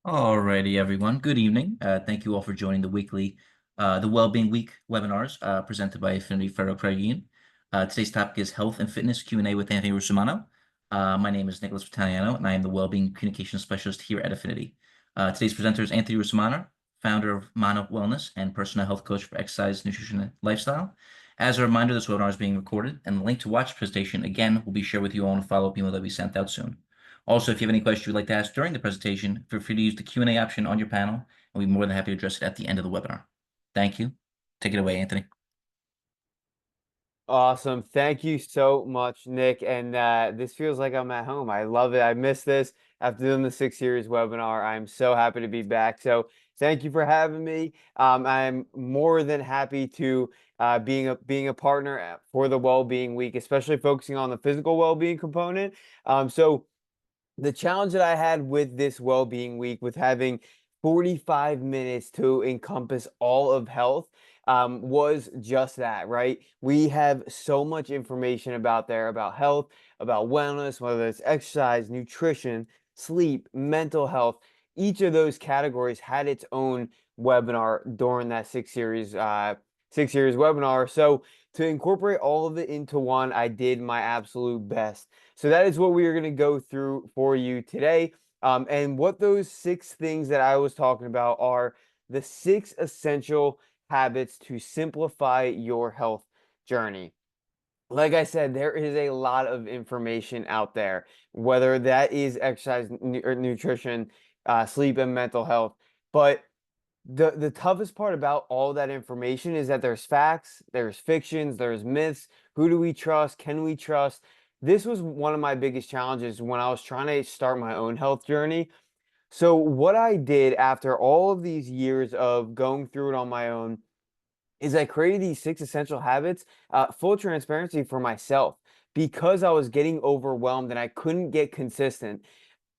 Alrighty, everyone. Good evening. Thank you all for joining the weekly, the Wellbeing Week webinars presented by Affinity Federal Credit Union. Today's topic is Health and Fitness Q&A with Anthony Russomano. My name is Nicholas Vitaliano, and I am the Wellbeing Communication Specialist here at Affinity. Today's presenter is Anthony Russomano, founder of Mana Wellness and personal health coach for exercise, nutrition, and lifestyle. As a reminder, this webinar is being recorded, and the link to watch the presentation, again, will be shared with you all in a follow-up email that will be sent out soon. Also, if you have any questions you'd like to ask during the presentation, feel free to use the Q&A option on your panel, and we'll be more than happy to address it at the end of the webinar. Thank you. Take it away, Anthony. Awesome. Thank you so much, Nick. And this feels like I'm at home. I love it. I missed this after doing the 6 series webinar. I'm so happy to be back. So thank you for having me. I'm more than happy to being a partner for the Wellbeing Week, especially focusing on the physical well-being component. So the challenge that I had with this Wellbeing Week, with having 45 minutes to encompass all of health, was just that, right? We have so much information about health, about wellness, whether it's exercise, nutrition, sleep, mental health. Each of those categories had its own webinar during that 6 series webinar. So to incorporate all of it into one, I did my absolute best. So that is what we are going to go through for you today. And what those 6 things that I was talking about are the 6 essential habits to simplify your health journey. Like I said, there is a lot of information out there, whether that is exercise, or nutrition, sleep, and mental health. But the toughest part about all that information is that there's facts, there's fictions, there's myths. Who do we trust? Can we trust? This was one of my biggest challenges when I was trying to start my own health journey. So what I did after all of these years of going through it on my own is I created these 6 essential habits, full transparency for myself, because I was getting overwhelmed and I couldn't get consistent.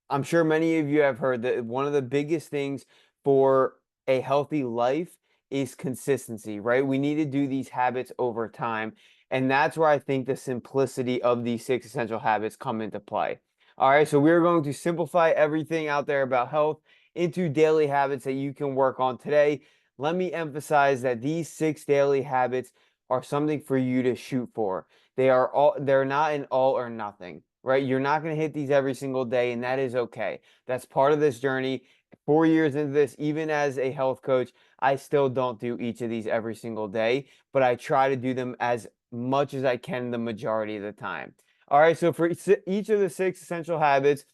I'm sure many of you have heard that one of the biggest things for a healthy life is consistency, right? We need to do these habits over time. And that's where I think the simplicity of these 6 essential habits come into play. All right, so we're going to simplify everything out there about health into daily habits that you can work on today. Let me emphasize that these 6 daily habits are something for you to shoot for. They're not an all or nothing, right? You're not going to hit these every single day, and that is okay. That's part of this journey. 4 years into this, even as a health coach, I still don't do each of these every single day, but I try to do them as much as I can the majority of the time. All right, so for each of the 6 essential habits,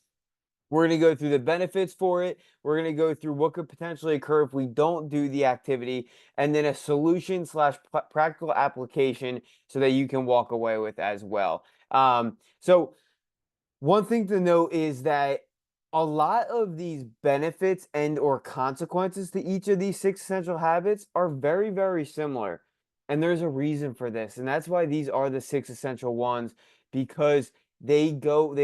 we're going to go through the benefits for it. We're going to go through what could potentially occur if we don't do the activity, and then a solution slash practical application so that you can walk away with as well. So one thing to note is that a lot of these benefits and or consequences to each of these 6 essential habits are very, very similar. And there's a reason for this. And that's why these are the 6 essential ones, because they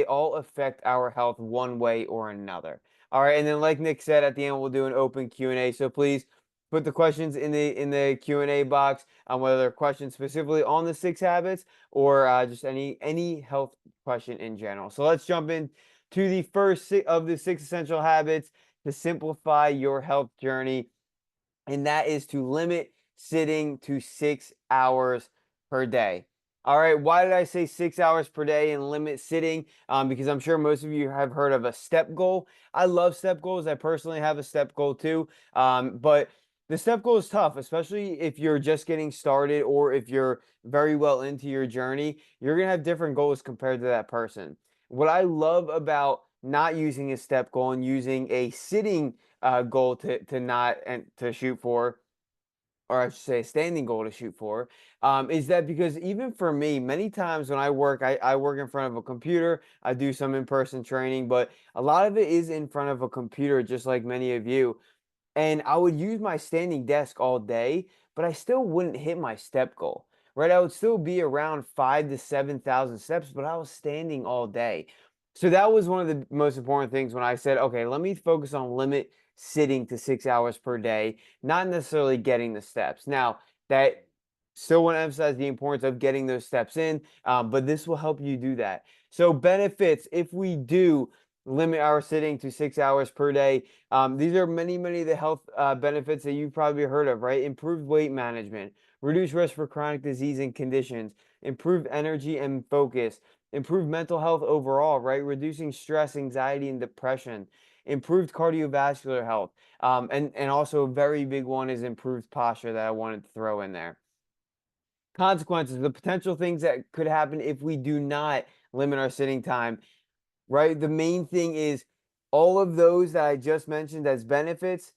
all affect our health one way or another. All right. And then like Nick said, at the end, we'll do an open Q&A. So please put the questions in the Q&A box, whether they're questions specifically on the 6 habits or just any health question in general. So let's jump in to the first of the 6 essential habits to simplify your health journey, and that is to limit sitting to 6 hours per day. All right, why did I say 6 hours per day and limit sitting? Because I'm sure most of you have heard of a step goal. I love step goals. I personally have a step goal too. But the step goal is tough, especially if you're just getting started or if you're very well into your journey. You're going to have different goals compared to that person. What I love about not using a step goal and using a sitting goal to not and to shoot for, or I should say a standing goal to shoot for, is that because even for me, many times when I work, I work in front of a computer, I do some in-person training, but a lot of it is in front of a computer, just like many of you. And I would use my standing desk all day, but I still wouldn't hit my step goal, right? I would still be around 5 to 7,000 steps, but I was standing all day. So that was one of the most important things when I said, okay, let me focus on limit sitting to 6 hours per day, not necessarily getting the steps. Now, that still want to emphasize the importance of getting those steps in, but this will help you do that. So benefits, if we do limit our sitting to 6 hours per day. These are many of the health benefits that you've probably heard of, right? Improved weight management, reduced risk for chronic disease and conditions, improved energy and focus, improved mental health overall, right? Reducing stress, anxiety, and depression, improved cardiovascular health, and also a very big one is improved posture that I wanted to throw in there. Consequences, the potential things that could happen if we do not limit our sitting time, right? The main thing is all of those that I just mentioned as benefits,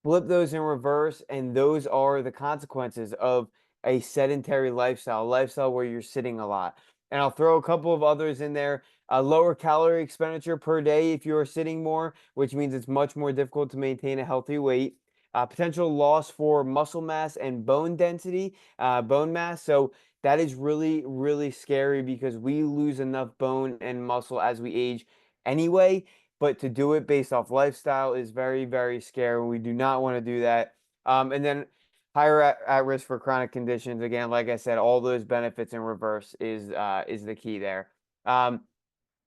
flip those in reverse, and those are the consequences of a sedentary lifestyle, a lifestyle where you're sitting a lot. And I'll throw a couple of others in there. A lower calorie expenditure per day if you're sitting more, which means it's much more difficult to maintain a healthy weight. Potential loss for muscle mass and bone density, bone mass. So that is really scary because we lose enough bone and muscle as we age anyway, but to do it based off lifestyle is very scary. We do not want to do that. And then higher at risk for chronic conditions. Again, like I said, all those benefits in reverse is the key there. Um,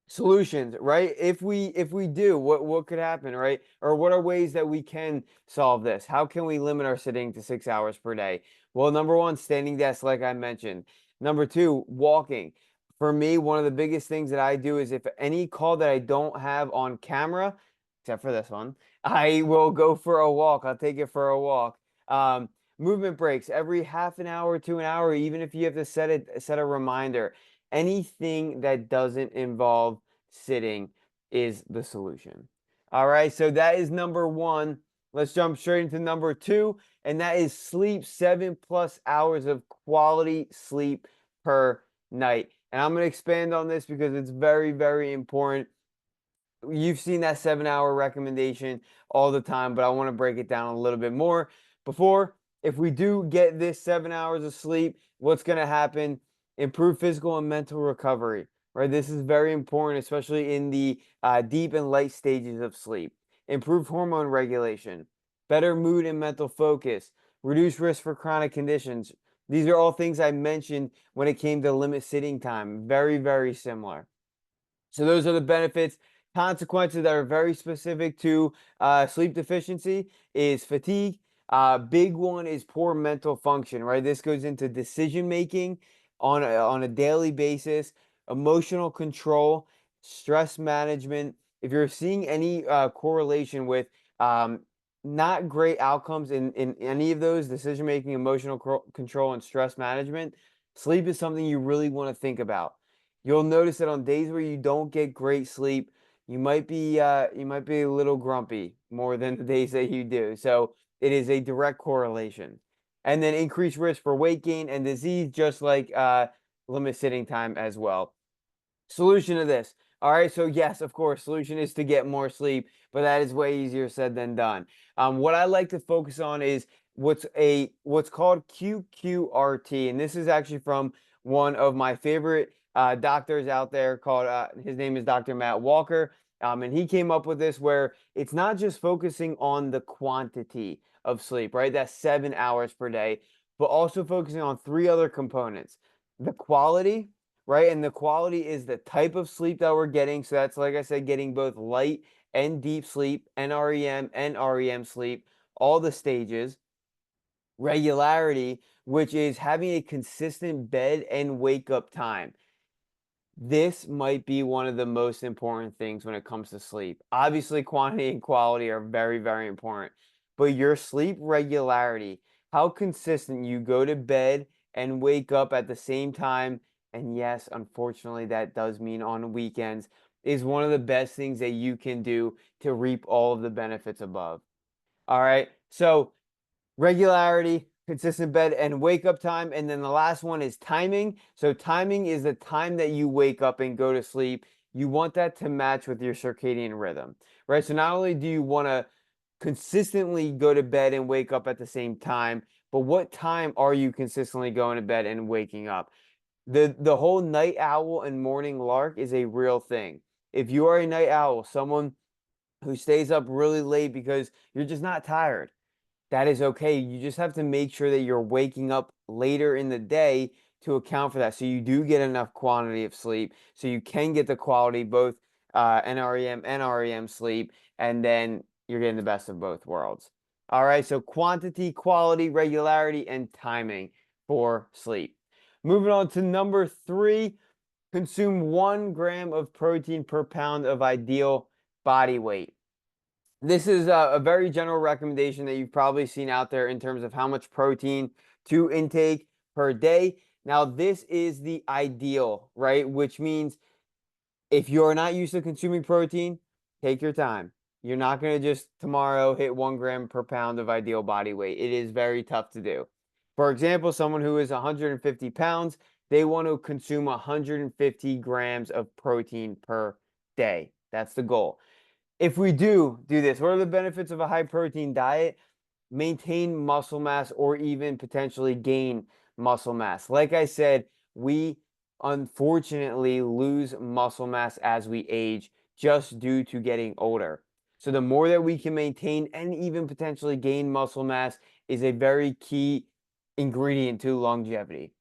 Solutions, right? If we do, what could happen, right? Or what are ways that we can solve this? How can we limit our sitting to 6 hours per day? Well, number one, standing desk, like I mentioned. Number two, walking. For me, one of the biggest things that I do is if any call that I don't have on camera, except for this one, I will go for a walk. I'll take it for a walk. Um, Movement breaks every half an hour to an hour, even if you have to set a reminder. Anything that doesn't involve sitting is the solution. All right, so that is number one. Let's jump straight into number two, and that is sleep, 7+ hours of quality sleep per night. And I'm going to expand on this because it's very important. You've seen that 7 hour recommendation all the time, but I want to break it down a little bit more. Before, if we do get this 7 hours of sleep, what's going to happen? Improve physical and mental recovery, right? This is very important, especially in the deep and light stages of sleep. Improve hormone regulation, better mood and mental focus, reduce risk for chronic conditions. These are all things I mentioned when it came to limit sitting time. Very similar. So those are the benefits. Consequences that are very specific to sleep deficiency is fatigue. Big one is poor mental function, right? This goes into decision making on a daily basis, emotional control, stress management. If you're seeing any correlation with um, not great outcomes in any of those decision making, emotional control, and stress management, sleep is something you really want to think about. You'll notice that on days where you don't get great sleep, you might be a little grumpy more than the days that you do. So it is a direct correlation. And then increased risk for weight gain and disease, just like limit sitting time as well. Solution to this. All right, so yes, of course, solution is to get more sleep, but that is way easier said than done. What I like to focus on is what's called QQRT, and this is actually from one of my favorite doctors out there called his name is Dr. Matt Walker, and he came up with this where it's not just focusing on the quantity of sleep, right? That's 7 hours per day, but also focusing on three other components: the quality, right? And the quality is the type of sleep that we're getting. So that's, like I said, getting both light and deep sleep, NREM and REM sleep, all the stages. Regularity, which is having a consistent bed and wake up time. This might be one of the most important things when it comes to sleep. Obviously, quantity and quality are very important, but your sleep regularity, how consistent you go to bed and wake up at the same time, and yes, unfortunately, that does mean on weekends, is one of the best things that you can do to reap all of the benefits above. All right. So regularity, consistent bed and wake up time. And then the last one is timing. So timing is the time that you wake up and go to sleep. You want that to match with your circadian rhythm, right? So not only do you want to consistently go to bed and wake up at the same time, but what time are you consistently going to bed and waking up? The whole night owl and morning lark is a real thing. If you are a night owl, someone who stays up really late because you're just not tired, that is okay. You just have to make sure that you're waking up later in the day to account for that. So you do get enough quantity of sleep so you can get the quality both NREM sleep, and then you're getting the best of both worlds. All right, so quantity, quality, regularity, and timing for sleep. Moving on to number 3, consume 1 gram of protein per pound of ideal body weight. This is a very general recommendation that you've probably seen out there in terms of how much protein to intake per day. Now, this is the ideal, right? Which means if you're not used to consuming protein, take your time. You're not going to just tomorrow hit 1 gram per pound of ideal body weight. It is very tough to do. For example, someone who is 150 pounds, they want to consume 150 grams of protein per day. That's the goal. If we do this, what are the benefits of a high protein diet? Maintain muscle mass or even potentially gain muscle mass. Like I said, we unfortunately lose muscle mass as we age just due to getting older. So the more that we can maintain and even potentially gain muscle mass is a very key ingredient to longevity.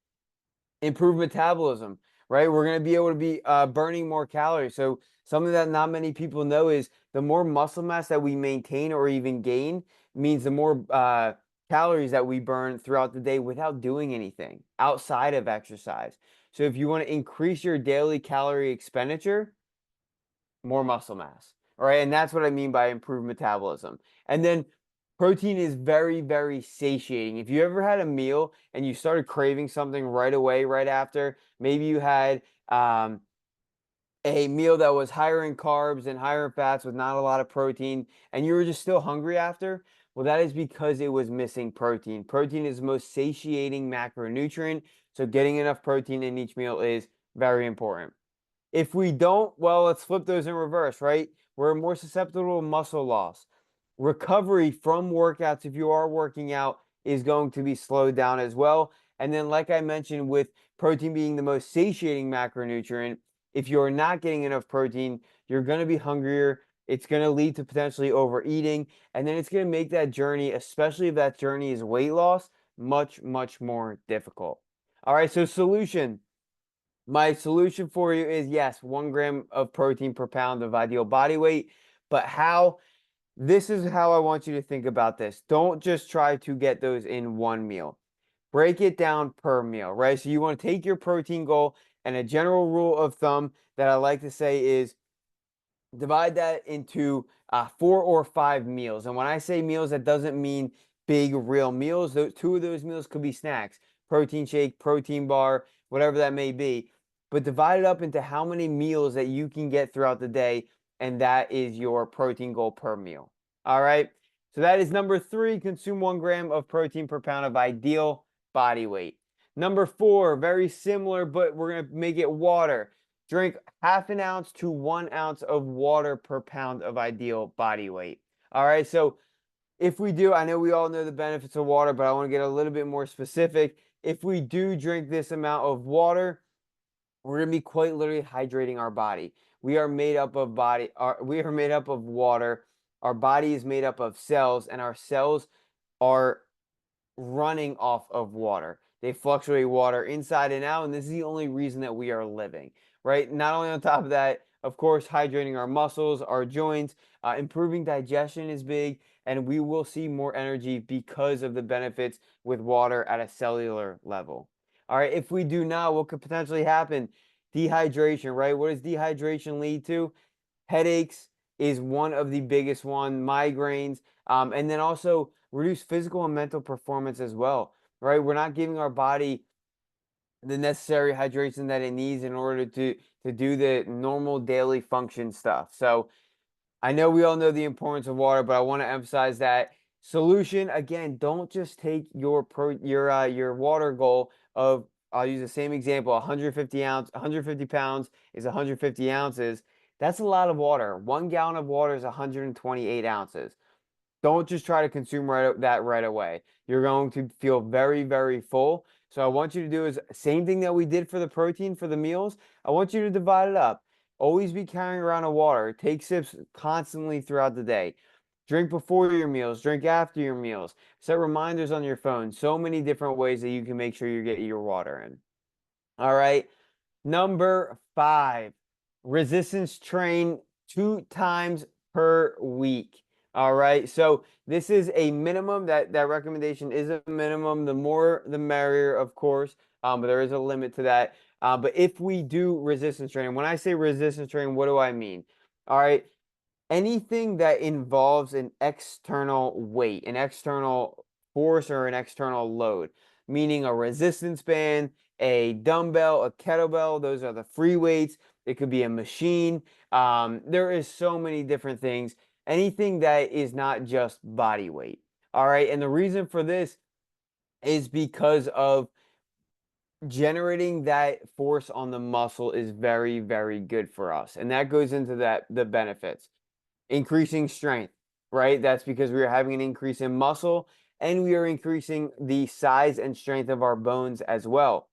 Improve metabolism, right? We're going to be able to be burning more calories. So something that not many people know is the more muscle mass that we maintain or even gain means the more calories that we burn throughout the day without doing anything outside of exercise. So if you want to increase your daily calorie expenditure, more muscle mass. All right. And that's what I mean by improved metabolism. And then protein is very, very satiating. If you ever had a meal and you started craving something right away, right after, maybe you had a meal that was higher in carbs and higher in fats with not a lot of protein, and you were just still hungry after, well, that is because it was missing protein. Protein is the most satiating macronutrient. So getting enough protein in each meal is very important. If we don't, well, let's flip those in reverse, right? We're more susceptible to muscle loss. Recovery from workouts, if you are working out, is going to be slowed down as well. And then, like I mentioned, with protein being the most satiating macronutrient, if you're not getting enough protein, you're going to be hungrier. It's going to lead to potentially overeating. And then it's going to make that journey, especially if that journey is weight loss, much, much more difficult. All right, so solution. My solution for you is yes, 1 gram of protein per pound of ideal body weight. But how? This is how I want you to think about this. Don't just try to get those in one meal. Break it down per meal, right? So you want to take your protein goal, and a general rule of thumb that I like to say is divide that into 4 or 5 meals. And when I say meals, that doesn't mean big real meals. Two of those meals could be snacks, protein shake, protein bar, whatever that may be. But divide it up into how many meals that you can get throughout the day, and that is your protein goal per meal. All right. So that is number 3, consume 1 gram of protein per pound of ideal body weight. Number 4, very similar, but we're going to make it water. Drink half an ounce to 1 ounce of water per pound of ideal body weight. All right, so if we do, I know we all know the benefits of water, but I want to get a little bit more specific. If we do drink this amount of water, we're going to be quite literally hydrating our body. We are made up of we are made up of water. Our body is made up of cells, and our cells are running off of water. They fluctuate water inside and out, and this is the only reason that we are living, right? Not only on top of that, of course, hydrating our muscles, our joints, improving digestion is big, and we will see more energy because of the benefits with water at a cellular level. All right, if we do not, what could potentially happen? Dehydration, right? What does dehydration lead to? Headaches is one of the biggest one, migraines, and then also reduce physical and mental performance as well, right? We're not giving our body the necessary hydration that it needs in order to do the normal daily function stuff. So I know we all know the importance of water, but I want to emphasize that solution again. Don't just take your water goal of, I'll use the same example, 150 pounds is 150 ounces. That's a lot of water. 1 gallon of water is 128 ounces. Don't just try to consume that right away. You're going to feel very, very full. So I want you to do is same thing that we did for the protein for the meals. I want you to divide it up. Always be carrying around a water. Take sips constantly throughout the day. Drink before your meals, drink after your meals. Set reminders on your phone. So many different ways that you can make sure you get your water in. All right. Number 5. resistance train 2 times per week. All right. So this is a minimum. That recommendation is a minimum. The more, the merrier, of course. But there is a limit to that. But if we do resistance training, when I say resistance training, what do I mean? All right. Anything that involves an external weight, an external force, or an external load, meaning a resistance band, a dumbbell, a kettlebell, those are the free weights. It could be a machine. There is so many different things. Anything that is not just body weight. All right. And the reason for this is because of generating that force on the muscle is very, very good for us. And that goes into the benefits. Increasing strength, right? That's because we are having an increase in muscle and we are increasing the size and strength of our bones as well.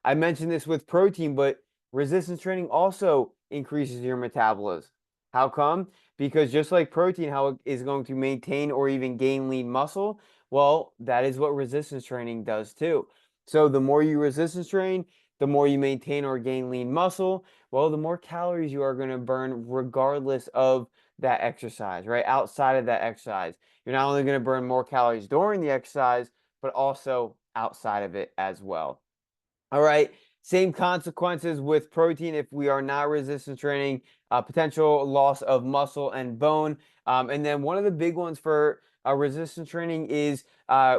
I mentioned this with protein, but resistance training also increases your metabolism. How come? Because just like protein, how it is going to maintain or even gain lean muscle, well, that is what resistance training does too. So the more you resistance train, the more you maintain or gain lean muscle, well, the more calories you are going to burn regardless of that exercise, right? Outside of that exercise, you're not only going to burn more calories during the exercise, but also outside of it as well. All right. Same consequences with protein if we are not resistance training, potential loss of muscle and bone. And then one of the big ones for resistance training is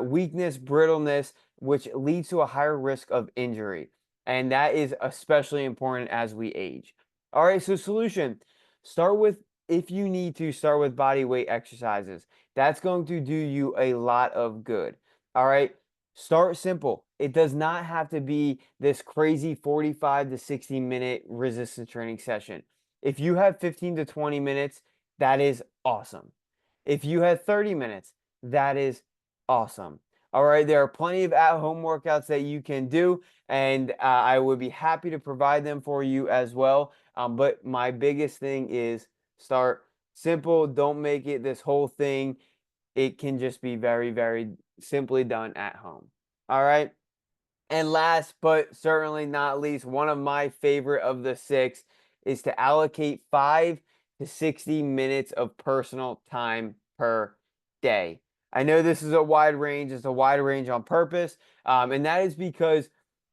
weakness, brittleness, which leads to a higher risk of injury. And that is especially important as we age. All right. So, solution, start with, if you need to, start with body weight exercises. That's going to do you a lot of good. All right. Start simple. It does not have to be this crazy 45 to 60-minute resistance training session. If you have 15 to 20 minutes, that is awesome. If you have 30 minutes, that is awesome. All right, there are plenty of at-home workouts that you can do, and I would be happy to provide them for you as well. But my biggest thing is start simple. Don't make it this whole thing. It can just be very, very simply done at home. All right. And last but certainly not least, one of my favorite of the six is to allocate 5 to 60 minutes of personal time per day. I know this is a wide range, it's a wide range on purpose. And that is because,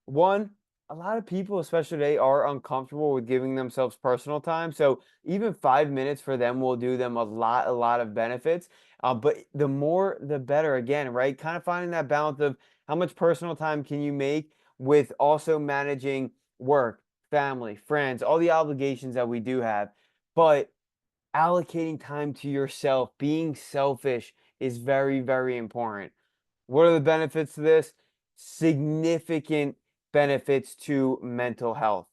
one, a lot of people, especially today, are uncomfortable with giving themselves personal time. So even 5 minutes for them will do them a lot of benefits. But the more, the better, again, right? Kind of finding that balance of how much personal time can you make with also managing work, family, friends, all the obligations that we do have. But allocating time to yourself, being selfish is very, very important. What are the benefits to this? Significant benefits to mental health,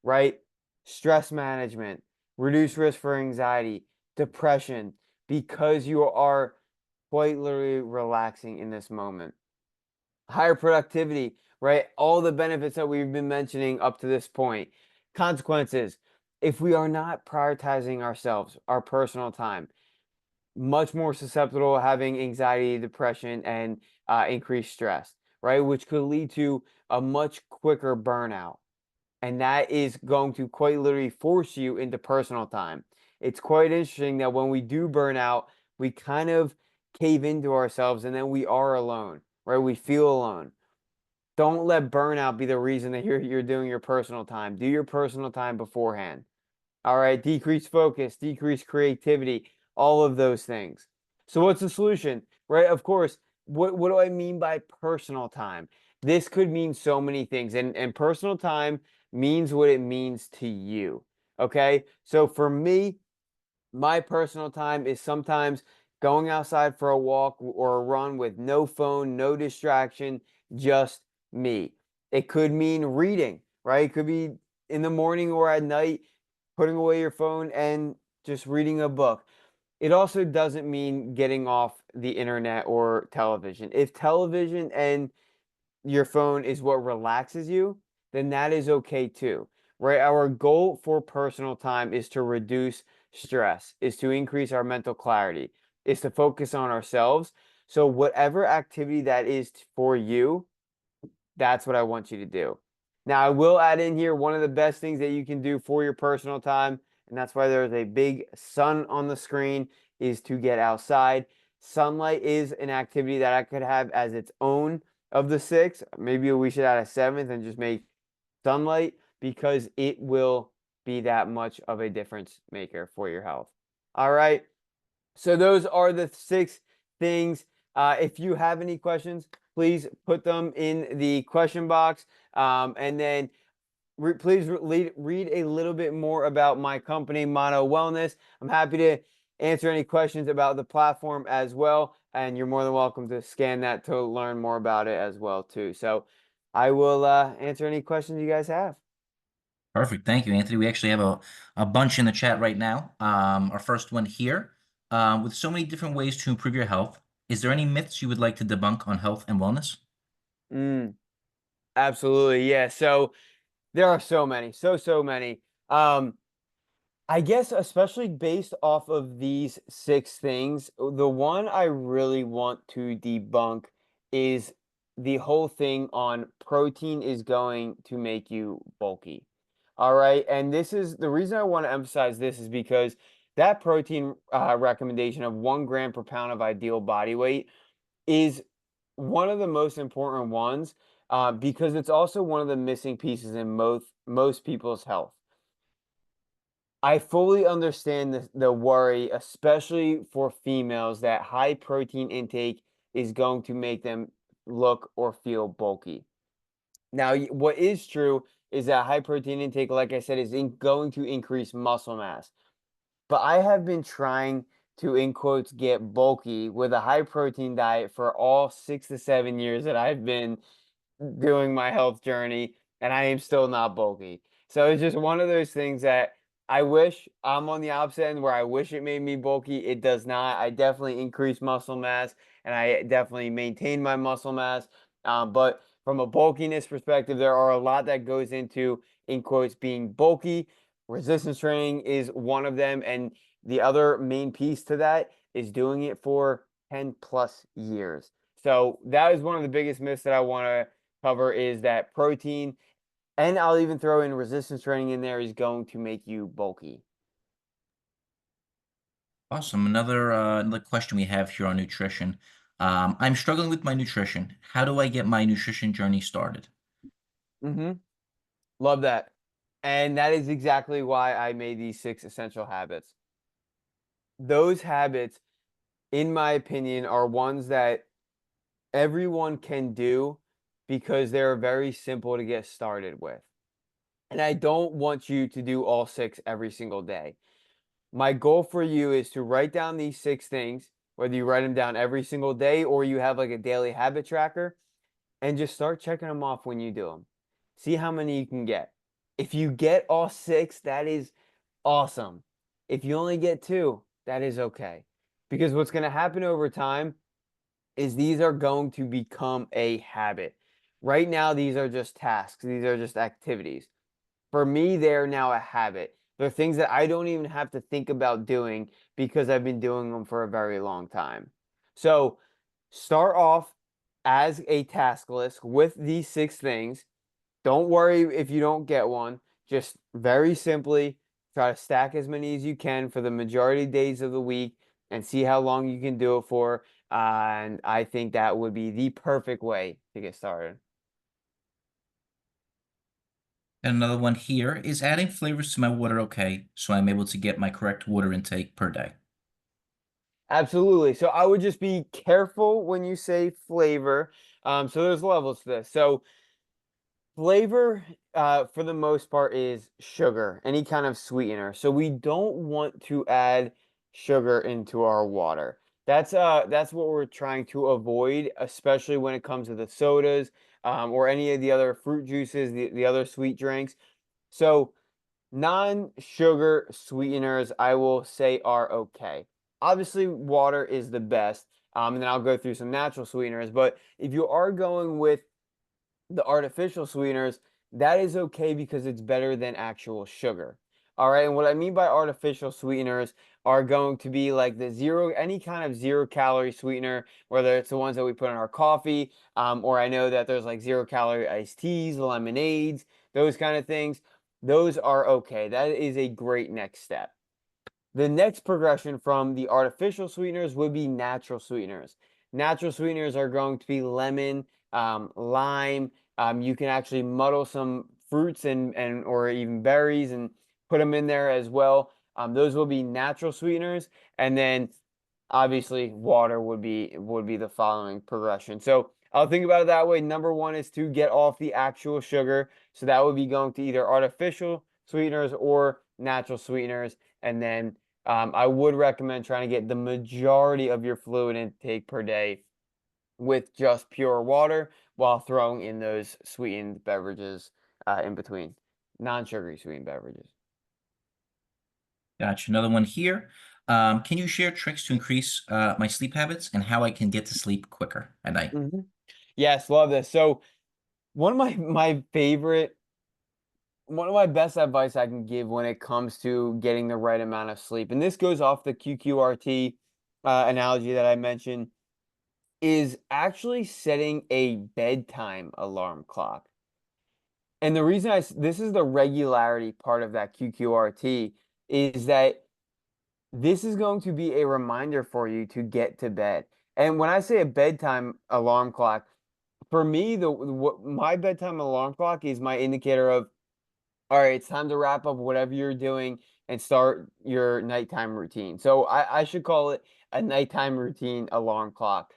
right? Stress management, reduce risk for anxiety, depression, because you are quite literally relaxing in this moment. Higher productivity, right? All the benefits that we've been mentioning up to this point. Consequences, if we are not prioritizing ourselves, our personal time, much more susceptible to having anxiety, depression, and increased stress, right? Which could lead to a much quicker burnout. And that is going to quite literally force you into personal time. It's quite interesting that when we do burn out, we kind of cave into ourselves and then we are alone, right? We feel alone. Don't let burnout be the reason that you're doing your personal time. Do your personal time beforehand. All right, decrease focus, decrease creativity, all of those things. So what's the solution? Right? Of course, what do I mean by personal time? This could mean so many things, and personal time means what it means to you. Okay? So for me, my personal time is sometimes going outside for a walk or a run with no phone, no distraction, just me. It could mean reading, right? It could be in the morning or at night, putting away your phone and just reading a book. It also doesn't mean getting off the internet or television. If television and your phone is what relaxes you, then that is okay too, right? Our goal for personal time is to reduce stress, is to increase our mental clarity, is to focus on ourselves. So, whatever activity that is for you, that's what I want you to do. Now, I will add in here one of the best things that you can do for your personal time, and that's why there's a big sun on the screen, is to get outside. Sunlight is an activity that I could have as its own of the six. Maybe we should add a seventh and just make sunlight because it will be that much of a difference maker for your health. All right. So those are the six things. If you have any questions, please put them in the question box. And then please read a little bit more about my company, Mono Wellness. I'm happy to answer any questions about the platform as well. And you're more than welcome to scan that to learn more about it as well, too. So I will answer any questions you guys have. Perfect. Thank you, Anthony. We actually have a bunch in the chat right now. Our first one here. With so many different ways to improve your health, is there any myths you would like to debunk on health and wellness? Mm, absolutely. Yeah. So there are so many, so many. I guess especially based off of these six things, the one I really want to debunk is the whole thing on protein is going to make you bulky. All right. And this is the reason I want to emphasize this is because that protein recommendation of 1 gram per pound of ideal body weight is one of the most important ones because it's also one of the missing pieces in most people's health. I fully understand the worry, especially for females, that high protein intake is going to make them look or feel bulky. Now, what is true is that high protein intake, like I said, is going to increase muscle mass. But I have been trying to, in quotes, get bulky with a high protein diet for all 6 to 7 years that I've been doing my health journey, and I am still not bulky. So it's just one of those things that I wish I'm on the opposite end where I wish it made me bulky. It does not. I definitely increase muscle mass and I definitely maintain my muscle mass. But from a bulkiness perspective, there are a lot that goes into, in quotes, being bulky. Resistance training is one of them. And the other main piece to that is doing it for 10 plus years. So that is one of the biggest myths that I want to cover is that protein, and I'll even throw in resistance training in there, is going to make you bulky. Awesome. Another question we have here on nutrition. I'm struggling with my nutrition. How do I get my nutrition journey started? Hmm. Love that. And that is exactly why I made these six essential habits. Those habits, in my opinion, are ones that everyone can do because they're very simple to get started with. And I don't want you to do all six every single day. My goal for you is to write down these six things, whether you write them down every single day or you have like a daily habit tracker, and just start checking them off when you do them. See how many you can get. If you get all six, that is awesome. If you only get two, that is okay. Because what's going to happen over time is these are going to become a habit. Right now, these are just tasks, these are just activities. For me, they're now a habit. They're things that I don't even have to think about doing because I've been doing them for a very long time. So start off as a task list with these six things. Don't worry if you don't get one. Just very simply try to stack as many as you can for the majority days of the week and see how long you can do it for. And I think that would be the perfect way to get started. And another one here is adding flavors to my water okay, so I'm able to get my correct water intake per day. Absolutely. So I would just be careful when you say flavor. So there's levels to this. So flavor, for the most part, is sugar, any kind of sweetener. So we don't want to add sugar into our water. That's what we're trying to avoid, especially when it comes to the sodas, or any of the other fruit juices, the other sweet drinks. So non-sugar sweeteners, I will say, are okay. Obviously, water is the best, and then I'll go through some natural sweeteners. But if you are going with the artificial sweeteners, that is okay because it's better than actual sugar. All right. And what I mean by artificial sweeteners are going to be like any kind of 0 calorie sweetener, whether it's the ones that we put in our coffee, or I know that there's like 0 calorie iced teas, lemonades, those kind of things. Those are okay. That is a great next step. The next progression from the artificial sweeteners would be natural sweeteners. Natural sweeteners are going to be lemon, lime. You can actually muddle some fruits and or even berries and put them in there as well. Those will be natural sweeteners, and then obviously water would be the following progression. So I'll think about it that way. Number one is to get off the actual sugar. So that would be going to either artificial sweeteners or natural sweeteners. And then I would recommend trying to get the majority of your fluid intake per day with just pure water while throwing in those sweetened beverages in between, non-sugary sweetened beverages. Gotcha. Another one here. Can you share tricks to increase my sleep habits and how I can get to sleep quicker at night? Mhm. Yes, love this. So one of one of my best advice I can give when it comes to getting the right amount of sleep, and this goes off the QQRT analogy that I mentioned, is actually setting a bedtime alarm clock. And the reason this is the regularity part of that QQRT is that this is going to be a reminder for you to get to bed. And when I say a bedtime alarm clock, for me, my bedtime alarm clock is my indicator of, all right, it's time to wrap up whatever you're doing and start your nighttime routine. So I should call it a nighttime routine alarm clock,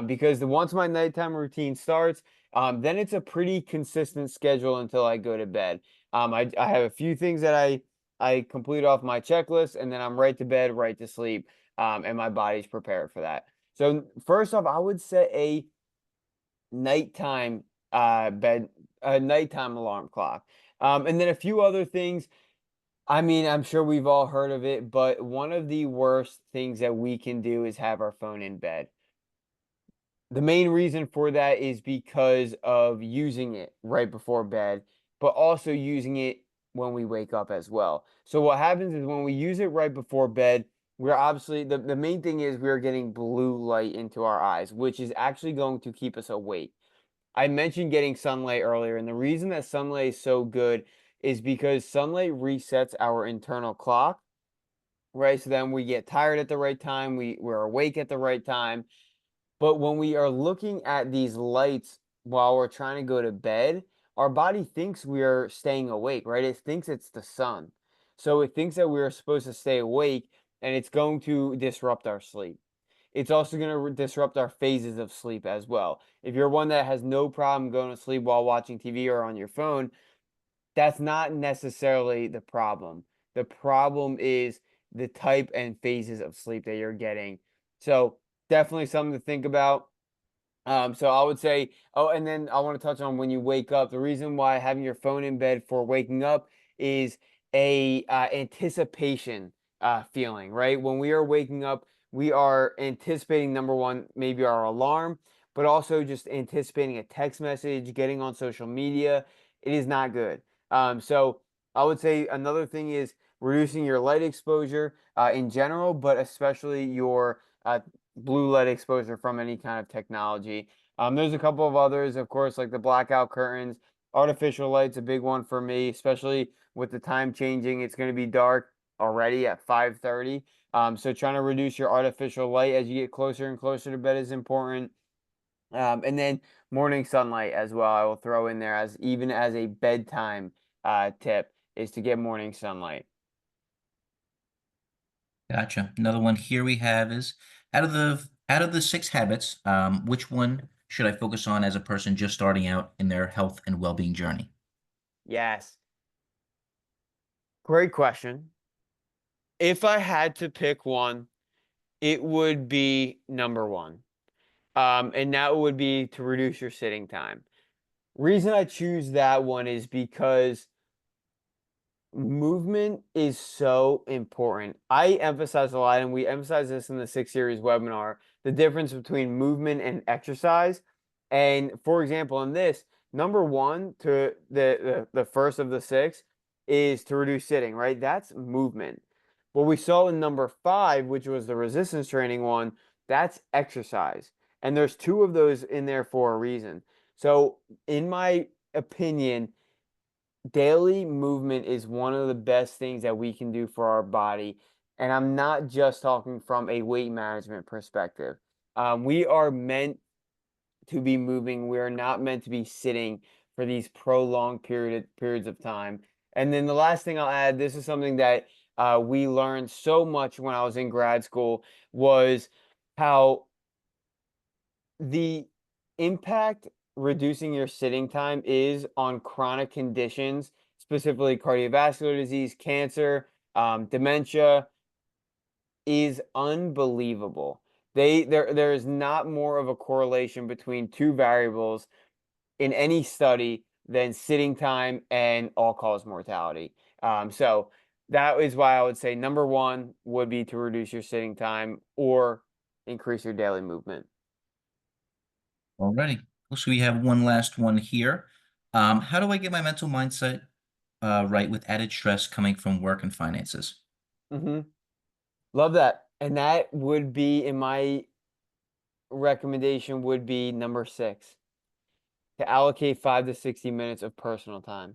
because once my nighttime routine starts, then it's a pretty consistent schedule until I go to bed. I have a few things that I complete off my checklist, and then I'm right to bed, right to sleep, and my body's prepared for that. So first off, I would set nighttime bed a nighttime alarm clock. And then a few other things. I mean, I'm sure we've all heard of it, but one of the worst things that we can do is have our phone in bed. The main reason for that is because of using it right before bed, but also using it when we wake up as well. So what happens is when we use it right before bed, we're obviously the main thing is we're getting blue light into our eyes, which is actually going to keep us awake. I mentioned getting sunlight earlier, and the reason that sunlight is so good is because sunlight resets our internal clock, right? So then we get tired at the right time, we're awake at the right time. But when we are looking at these lights while we're trying to go to bed, our body thinks we are staying awake, right? It thinks it's the sun. So it thinks that we're supposed to stay awake, and it's going to disrupt our sleep. It's also going to disrupt our phases of sleep as well. If you're one that has no problem going to sleep while watching TV or on your phone, that's not necessarily the problem. The problem is the type and phases of sleep that you're getting. So, definitely something to think about. So I would say, oh, and then I want to touch on when you wake up. The reason why having your phone in bed for waking up is a anticipation feeling, right? When we are waking up, we are anticipating number one, maybe our alarm, but also just anticipating a text message, getting on social media. It is not good. So I would say another thing is reducing your light exposure in general, but especially your blue light exposure from any kind of technology. There's a couple of others, of course, like the blackout curtains. Artificial light's a big one for me, especially with the time changing. It's going to be dark already at 5:30. So trying to reduce your artificial light as you get closer and closer to bed is important. And then morning sunlight as well. I will throw in there as even as a bedtime tip is to get morning sunlight. Gotcha. Another one here we have is out of the six habits, which one should I focus on as a person just starting out in their health and well-being journey? Yes, great question. If I had to pick one, it would be number one. And that would be to reduce your sitting time. Reason I choose that one is because movement is so important. I emphasize a lot, and we emphasize this in the 6 series webinar, the difference between movement and exercise. And for example, in this, number one to the first of the six is to reduce sitting, right? That's movement. What we saw in number 5, which was the resistance training one, that's exercise. And there's two of those in there for a reason. So, in my opinion, daily movement is one of the best things that we can do for our body. And I'm not just talking from a weight management perspective. We are meant to be moving. We are not meant to be sitting for these prolonged periods of time. And then the last thing I'll add, this is something that we learned so much when I was in grad school, was how the impact reducing your sitting time is on chronic conditions, specifically cardiovascular disease, cancer, dementia, is unbelievable. There is not more of a correlation between two variables in any study than sitting time and all-cause mortality. So that is why I would say number one would be to reduce your sitting time or increase your daily movement. Alrighty. So we have one last one here. How do I get my mental mindset right with added stress coming from work and finances? Hmm. Love that. And that would be, in my recommendation, would be number 6, to allocate 5 to 60 minutes of personal time.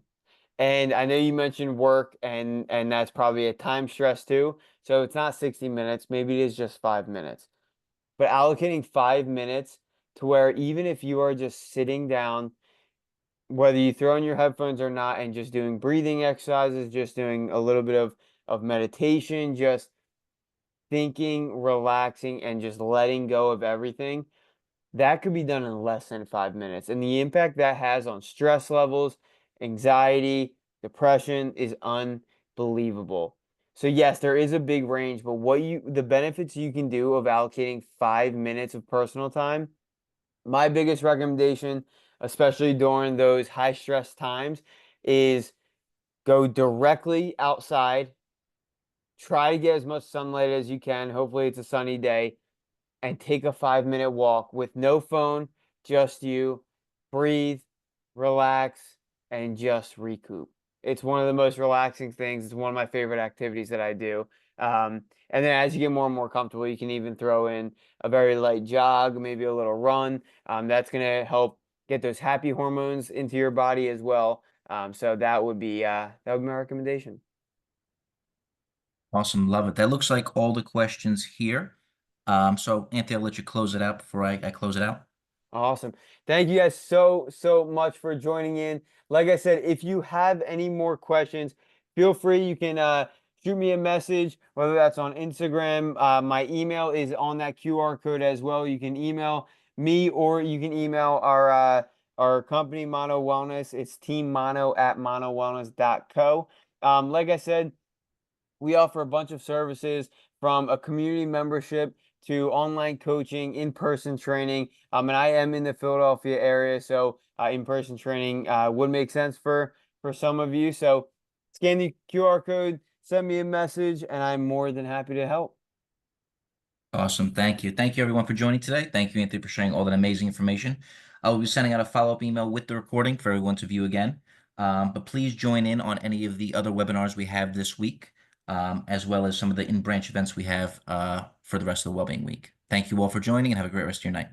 And I know you mentioned work, and that's probably a time stress too. So it's not 60 minutes, maybe it is just 5 minutes. But allocating 5 minutes to where even if you are just sitting down, whether you throw in your headphones or not, and just doing breathing exercises, just doing a little bit of meditation, just thinking, relaxing, and just letting go of everything, that could be done in less than 5 minutes. And the impact that has on stress levels, anxiety, depression is unbelievable. So yes, there is a big range, but the benefits you can do of allocating 5 minutes of personal time, my biggest recommendation, especially during those high stress times, is go directly outside, try to get as much sunlight as you can. Hopefully it's a sunny day, and take a 5-minute walk with no phone, just you. Breathe, relax, and just recoup. It's one of the most relaxing things. It's one of my favorite activities that I do. And then as you get more and more comfortable, you can even throw in a very light jog, maybe a little run. That's going to help get those happy hormones into your body as well. So that would be my recommendation. Awesome. Love it. That looks like all the questions here. So Anthony, I'll let you close it out before I close it out. Awesome. Thank you guys so much for joining in. Like I said, if you have any more questions, feel free. You can shoot me a message, whether that's on Instagram. My email is on that QR code as well. You can email me, or you can email our company, Mono Wellness. It's teammono@monowellness.co. Like I said, we offer a bunch of services, from a community membership to online coaching, in-person training. And I am in the Philadelphia area, so in-person training would make sense for some of you. So scan the QR code, send me a message, and I'm more than happy to help. Awesome. Thank you. Thank you everyone for joining today. Thank you, Anthony, for sharing all that amazing information. I will be sending out a follow-up email with the recording for everyone to view again. But please join in on any of the other webinars we have this week, as well as some of the in-branch events we have for the rest of the Wellbeing Week. Thank you all for joining and have a great rest of your night.